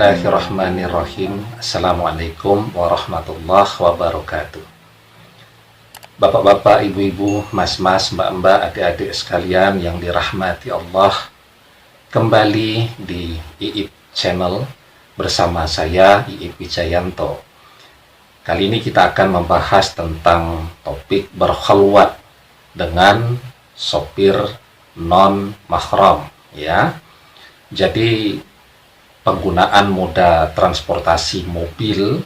Bismillahirrahmanirrahim. Assalamualaikum warahmatullahi wabarakatuh. Bapak-bapak, ibu-ibu, mas-mas, mbak-mbak, adik-adik sekalian yang dirahmati Allah, kembali di IIP Channel bersama saya Iip Wijayanto. Kali ini kita akan membahas tentang topik berkhalwat dengan sopir non mahram, ya. Jadi penggunaan moda transportasi mobil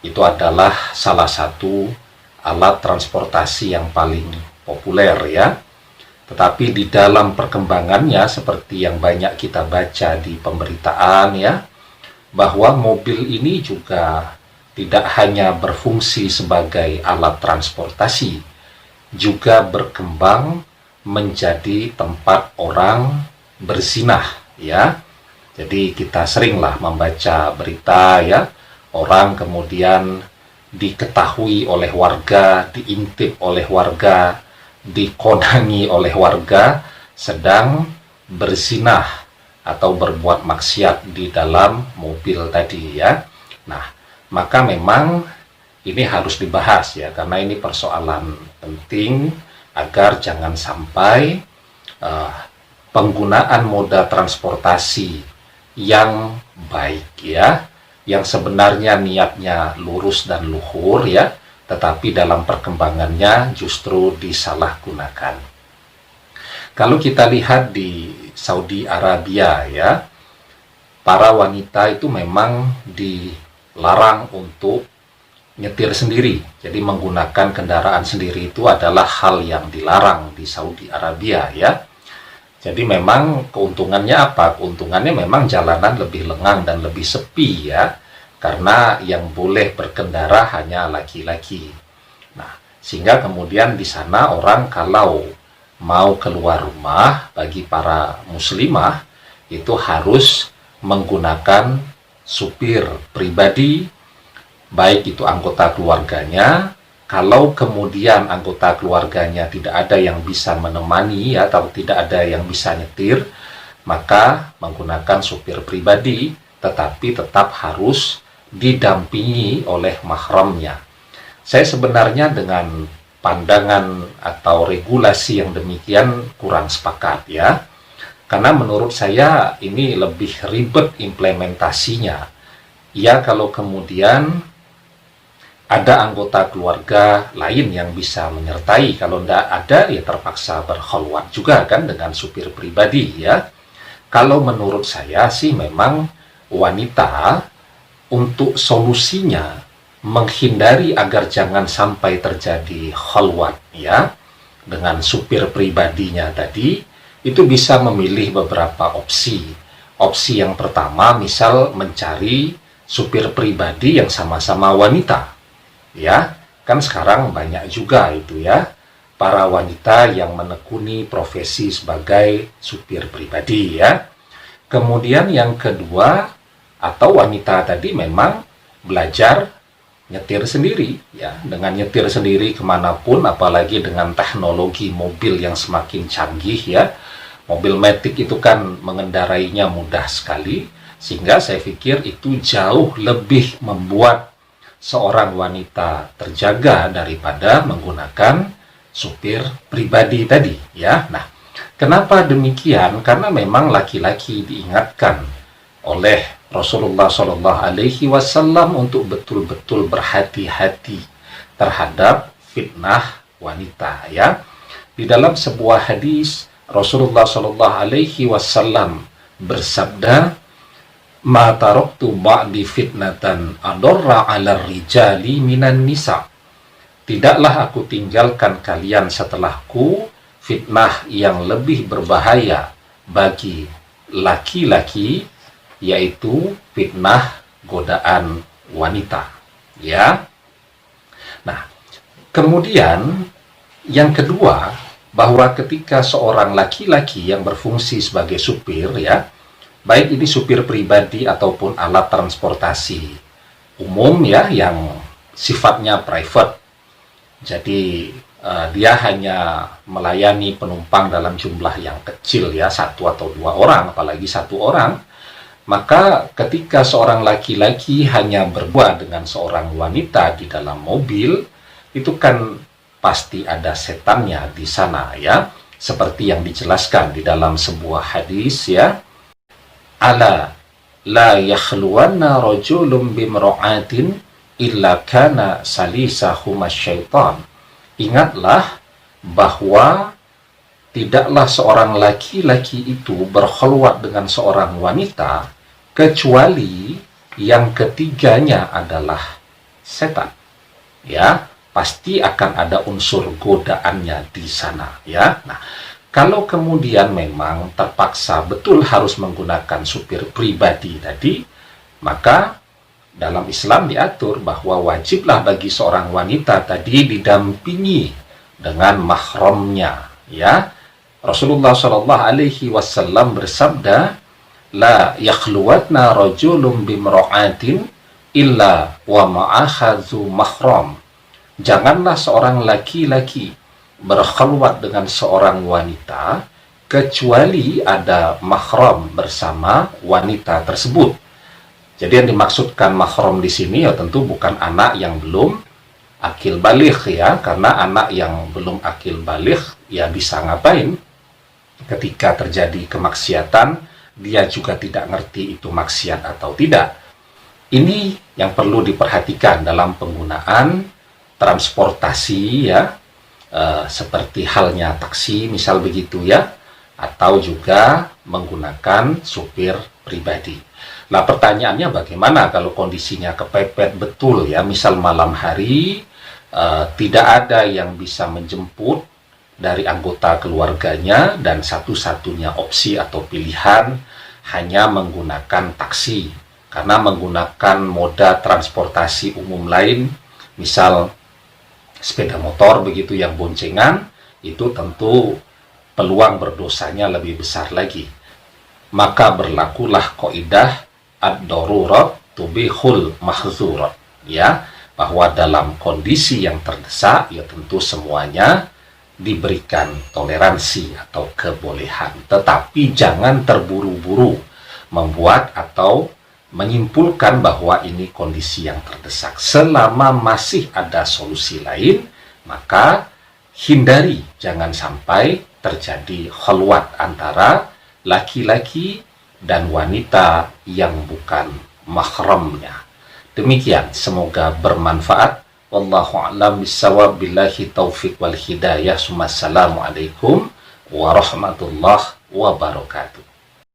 itu adalah salah satu alat transportasi yang paling populer, ya. Tetapi di dalam perkembangannya, seperti yang banyak kita baca di pemberitaan, ya, bahwa mobil ini juga tidak hanya berfungsi sebagai alat transportasi, juga berkembang menjadi tempat orang berzinah, ya. Jadi kita seringlah membaca berita, ya, orang kemudian diketahui oleh warga, diintip oleh warga, dikonangi oleh warga sedang berzinah atau berbuat maksiat di dalam mobil tadi, ya. Nah, maka memang ini harus dibahas, ya, karena ini persoalan penting agar jangan sampai penggunaan moda transportasi yang baik, ya, yang sebenarnya niatnya lurus dan luhur, ya, tetapi dalam perkembangannya justru disalahgunakan. Kalau kita lihat di Saudi Arabia, ya, para wanita itu memang dilarang untuk nyetir sendiri. Jadi menggunakan kendaraan sendiri itu adalah hal yang dilarang di Saudi Arabia, ya. Jadi memang keuntungannya apa? Keuntungannya memang jalanan lebih lengang dan lebih sepi, ya, karena yang boleh berkendara hanya laki-laki. Nah, sehingga kemudian di sana orang kalau mau keluar rumah, bagi para muslimah itu harus menggunakan supir pribadi, baik itu anggota keluarganya. Kalau kemudian anggota keluarganya tidak ada yang bisa menemani, ya, atau tidak ada yang bisa nyetir, maka menggunakan supir pribadi, tetapi tetap harus didampingi oleh mahramnya. Saya sebenarnya dengan pandangan atau regulasi yang demikian kurang sepakat, ya, karena menurut saya ini lebih ribet implementasinya. Ya, kalau kemudian ada anggota keluarga lain yang bisa menyertai, kalau tidak ada ya terpaksa berkhalwat juga kan dengan supir pribadi, ya. Kalau menurut saya sih memang wanita untuk solusinya menghindari agar jangan sampai terjadi khalwat, ya, dengan supir pribadinya tadi, itu bisa memilih beberapa opsi. Opsi yang pertama misal mencari supir pribadi yang sama-sama wanita. Ya, kan sekarang banyak juga itu, ya, para wanita yang menekuni profesi sebagai supir pribadi, ya. Kemudian yang kedua, atau wanita tadi memang belajar nyetir sendiri, ya, dengan nyetir sendiri kemanapun, apalagi dengan teknologi mobil yang semakin canggih, ya. Mobil matic itu kan mengendarainya mudah sekali, sehingga saya pikir itu jauh lebih membuat seorang wanita terjaga daripada menggunakan supir pribadi tadi, ya. Nah, kenapa demikian? Karena memang laki-laki diingatkan oleh Rasulullah SAW untuk betul-betul berhati-hati terhadap fitnah wanita, ya. Di dalam sebuah hadis Rasulullah SAW bersabda, "Ma taraktu ba'di fitnatan adarra 'alar rijali minan nisa." Tidaklah aku tinggalkan kalian setelahku fitnah yang lebih berbahaya bagi laki-laki, yaitu fitnah godaan wanita, ya. Nah, kemudian yang kedua, bahwa ketika seorang laki-laki yang berfungsi sebagai supir, ya, baik ini supir pribadi ataupun alat transportasi umum, ya, yang sifatnya private. Jadi dia hanya melayani penumpang dalam jumlah yang kecil, ya, 1 atau 2 orang, apalagi 1 orang. Maka ketika seorang laki-laki hanya berdua dengan seorang wanita di dalam mobil, itu kan pasti ada setannya di sana ya. Seperti yang dijelaskan di dalam sebuah hadis ya. Ala la yakhluwanna rajulun bimra'atin illa kana salisahuma syaitan. Ingatlah bahwa tidaklah seorang laki-laki itu berkhulwat dengan seorang wanita kecuali yang ketiganya adalah setan. Ya, pasti akan ada unsur godaannya di sana ya. Nah, kalau kemudian memang terpaksa betul harus menggunakan supir pribadi tadi, maka dalam Islam diatur bahwa wajiblah bagi seorang wanita tadi didampingi dengan mahramnya ya. Rasulullah Shallallahu Alaihi Wasallam bersabda, la yakhluwatna rajulun bimra'atin illa wa ma'akhadhu mahram. Janganlah seorang laki-laki berkhulwat dengan seorang wanita kecuali ada mahram bersama wanita tersebut. Jadi yang dimaksudkan mahram di sini ya tentu bukan anak yang belum akil baligh ya, karena anak yang belum akil baligh ya bisa ngapain? Ketika terjadi kemaksiatan, dia juga tidak ngerti itu maksiat atau tidak. Ini yang perlu diperhatikan dalam penggunaan transportasi ya, seperti halnya taksi misal begitu ya, atau juga menggunakan supir pribadi. Nah pertanyaannya bagaimana kalau kondisinya kepepet betul ya, misal malam hari tidak ada yang bisa menjemput dari anggota keluarganya dan satu-satunya opsi atau pilihan hanya menggunakan taksi, karena menggunakan moda transportasi umum lain misal sepeda motor begitu yang boncengan, itu tentu peluang berdosanya lebih besar lagi. Maka berlakulah kaidah ad-darurat tubihul mahzurat ya, bahwa dalam kondisi yang terdesak ya tentu semuanya diberikan toleransi atau kebolehan, tetapi jangan terburu-buru membuat atau menyimpulkan bahwa ini kondisi yang terdesak. Selama masih ada solusi lain, maka hindari jangan sampai terjadi khulwat antara laki-laki dan wanita yang bukan mahramnya. Demikian, semoga bermanfaat. Wallahu a'lam bissawab, billahi taufiq wal hidayah. Assalamualaikum warahmatullahi wabarakatuh.